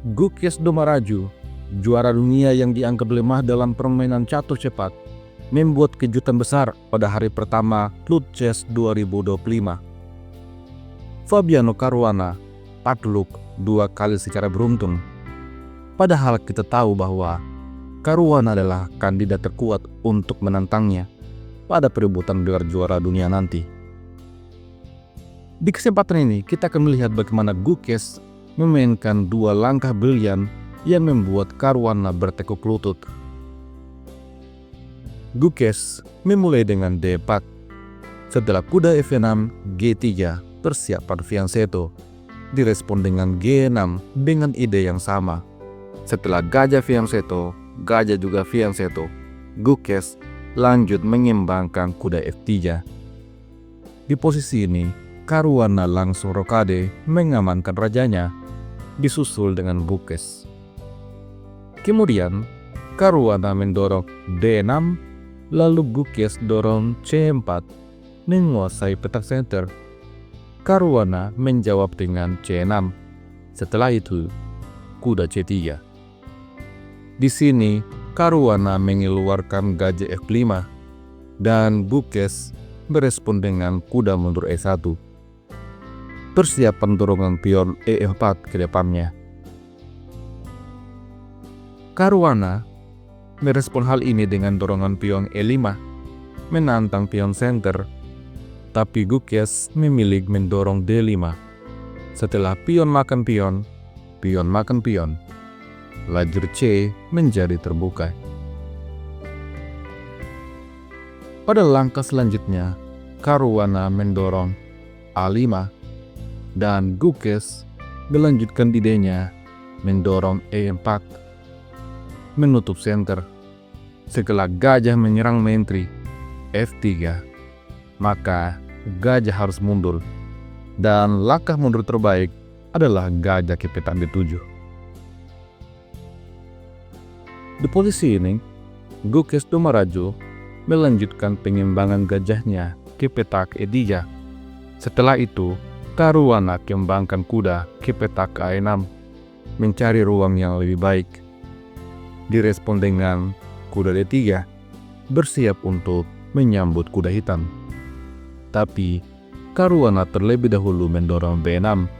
Gukes Domaraju, juara dunia yang dianggap lemah dalam permainan catur cepat, membuat kejutan besar pada hari pertama Club Chess 2025. Fabiano Caruana takluk 2 kali secara beruntun. Padahal kita tahu bahwa Caruana adalah kandidat terkuat untuk menantangnya pada perebutan gelar juara dunia nanti. Di kesempatan ini kita akan melihat bagaimana Gukes memainkan 2 langkah brilian yang membuat Caruana bertekuk lutut. Gukes memulai dengan D4. Setelah kuda F6, G3, persiapan fianchetto. Direspon dengan G6 dengan ide yang sama. Setelah gajah fianchetto, gajah juga fianchetto. Gukes lanjut mengembangkan kuda F3. Di posisi ini, Caruana langsung rokade mengamankan rajanya, disusul dengan Gukes. Kemudian, Caruana mendorong D6, lalu Gukes dorong C4, menguasai petak center. Caruana menjawab dengan C6. Setelah itu, kuda C3. Di sini, Caruana mengeluarkan gajah F5, dan Gukes berespon dengan kuda mundur E1. Persiapan dorongan pion E4 ke depannya. Caruana merespon hal ini dengan dorongan pion E5, menantang pion center, tapi Gukes memilih mendorong D5. Setelah pion makan pion, pion makan pion, lajur C menjadi terbuka. Pada langkah selanjutnya, Caruana mendorong A5, dan Gukes melanjutkan idenya mendorong E4, menutup center. Setelah gajah menyerang menteri F3, maka gajah harus mundur, dan langkah mundur terbaik adalah gajah ke petak D7. Di posisi ini, Gukes Domaraju melanjutkan pengembangan gajahnya ke petak E3. Setelah itu, Caruana kembangkan kuda ke petak A6, mencari ruang yang lebih baik. Direspon dengan kuda D3, bersiap untuk menyambut kuda hitam. Tapi Caruana terlebih dahulu mendorong B6.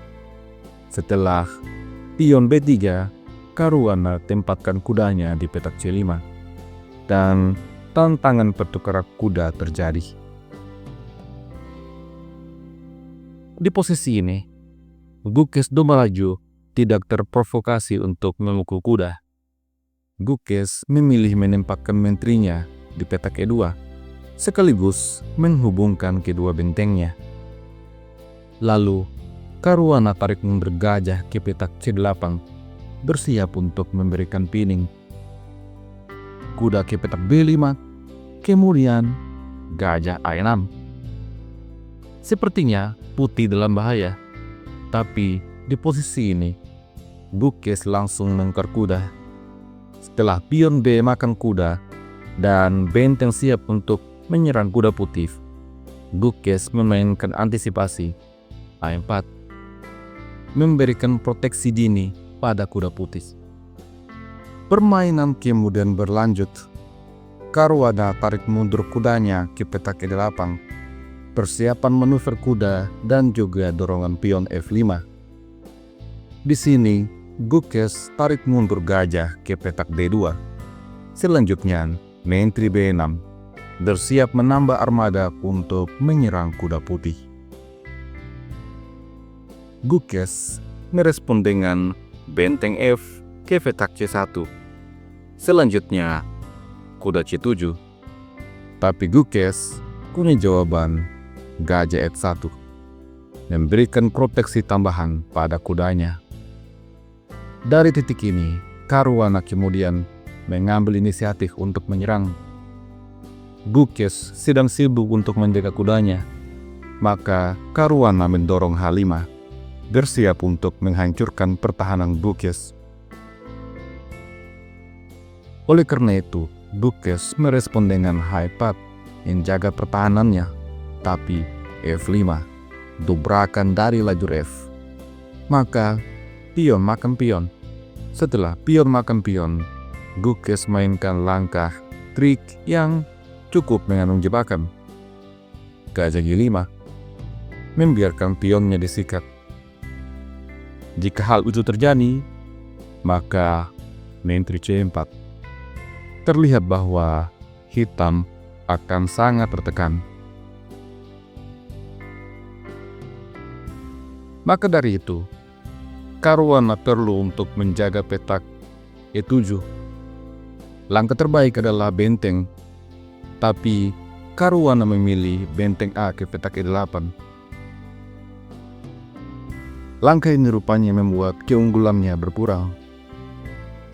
Setelah pion B3, Caruana tempatkan kudanya di petak C5, dan tantangan pertukaran kuda terjadi. Di posisi ini, Gukes Domaraju tidak terprovokasi untuk memukul kuda. Gukes memilih menempatkan menterinya di petak E2, sekaligus menghubungkan kedua bentengnya. Lalu, Caruana tarik mundur gajah ke petak C8, bersiap untuk memberikan pining. Kuda ke petak B5, kemudian gajah A6. Sepertinya putih dalam bahaya, tapi di posisi ini, Gukes langsung menangkar kuda. Setelah pion B makan kuda, dan benteng siap untuk menyerang kuda putih, Gukes memainkan antisipasi A4, memberikan proteksi dini pada kuda putih. Permainan kemudian berlanjut. Caruana tarik mundur kudanya ke petak E8, persiapan manuver kuda dan juga dorongan pion F5. Di sini, Gukes tarik mundur gajah ke petak D2. Selanjutnya, menteri B6 bersiap menambah armada untuk menyerang kuda putih. Gukes merespon dengan benteng F ke petak C1. Selanjutnya, kuda C7. Tapi Gukes punya jawaban gajah F1, memberikan proteksi tambahan pada kudanya. Dari titik ini, Caruana kemudian mengambil inisiatif untuk menyerang. Gukes sedang sibuk untuk menjaga kudanya, maka Caruana mendorong H5, bersiap untuk menghancurkan pertahanan Gukes. Oleh karena itu, Gukes merespon dengan H4, menjaga pertahanannya, tapi F5, dobrakan dari lajur F. Maka pion makan pion, Setelah pion makan pion, Gukes mainkan langkah trik yang cukup mengandung jebakan. Gajah G5 membiarkan pionnya disikat. Jika hal itu terjadi, maka Menteri C4. Terlihat bahwa hitam akan sangat tertekan. Maka dari itu, Caruana perlu untuk menjaga petak E7. Langkah terbaik adalah benteng, tapi Caruana memilih benteng A ke petak E8. Langkah ini rupanya membuat keunggulannya berkurang.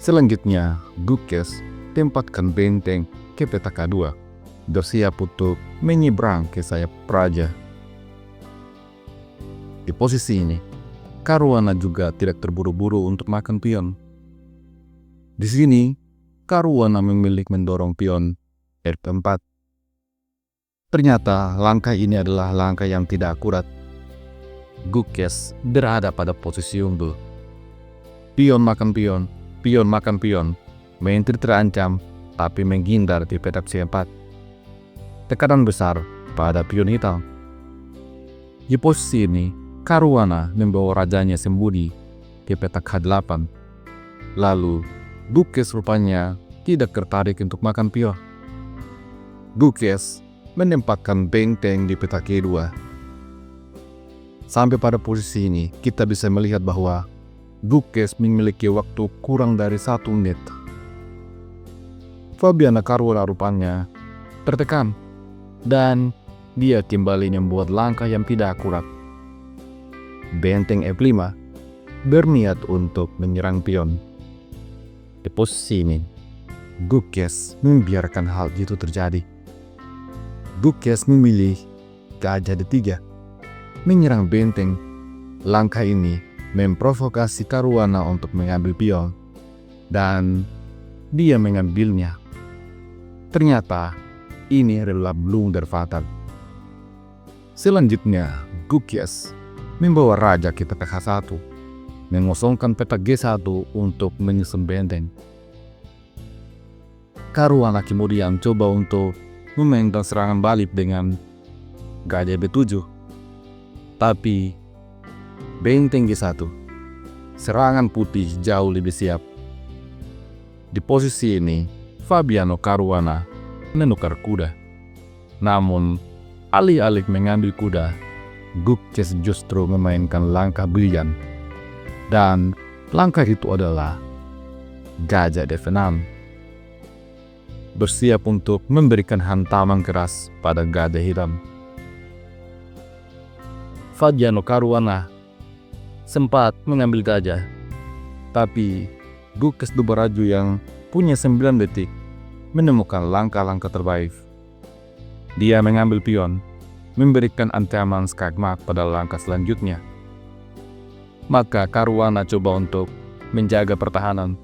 Selanjutnya, Gukes tempatkan benteng ke petak A2, bersiap untuk menyeberang ke sayap raja. Di posisi ini, Caruana juga tidak terburu-buru untuk makan pion. Di sini, Caruana memilih mendorong pion F4. Ternyata langkah ini adalah langkah yang tidak akurat. Gukes berada pada posisi unggul. Pion makan pion, pion makan pion. Menteri terancam, tapi menghindar di petak C4. Tekanan besar pada pion hitam. Di posisi ini, Caruana membawa rajanya sembunyi ke petak H8. Lalu, Gukes rupanya tidak tertarik untuk makan pion. Gukes menempatkan benteng di petak E2. Sampai pada posisi ini, kita bisa melihat bahwa Gukes memiliki waktu kurang dari 1 menit. Fabiano Caruana rupanya tertekan, dan dia kembali membuat langkah yang tidak akurat. Benteng F5 berniat untuk menyerang pion. Di posisi ini, Gukes membiarkan hal itu terjadi. Gukes memilih gajah D3, menyerang benteng. Langkah ini memprovokasi Caruana untuk mengambil pion, dan dia mengambilnya. Ternyata ini adalah blunder fatal. Selanjutnya, Gukes membawa raja ke petak H1, mengosongkan petak G1 untuk menyusun benteng. Caruana kemudian coba untuk memainkan serangan balik dengan gajah B7. Tapi benteng G1, serangan putih jauh lebih siap. Di posisi ini, Fabiano Caruana menukar kuda. Namun, alih-alih mengambil kuda, Gukes justru memainkan langkah brilian. Dan langkah itu adalah gajah D6. Bersiap untuk memberikan hantaman keras pada gajah hitam. Fabiano Caruana sempat mengambil gajah, tapi Gukes Dubaraju yang punya 9 detik menemukan langkah-langkah terbaik. Dia mengambil pion, memberikan ancaman skakmat pada langkah selanjutnya. Maka Caruana coba untuk menjaga pertahanan.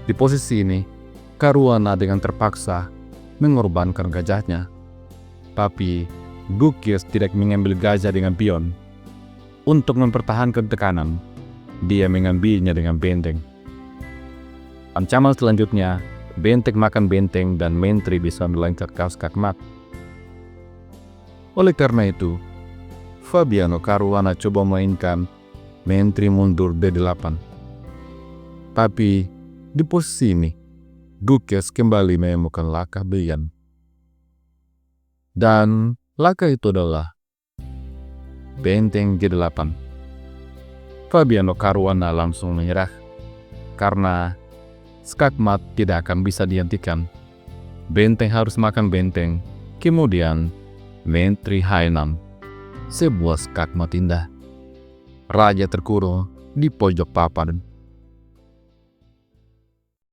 Di posisi ini, Caruana dengan terpaksa mengorbankan gajahnya. Tapi Gukes tidak mengambil gajah dengan pion. Untuk mempertahankan tekanan, dia mengambilnya dengan benteng. Ancaman selanjutnya, benteng makan benteng dan menteri bisa melancarkan skakmat. Oleh karena itu, Fabiano Caruana coba mainkan menteri mundur D8. Tapi di posisi ini, Gukes kembali menemukan langkah brilian. Dan langkah itu adalah benteng G8. Fabiano Caruana langsung menyerah karena skakmat tidak akan bisa dihentikan. Benteng harus makan benteng, kemudian menteri H6. Sebuah skakmat indah. Raja terkurung di pojok papan.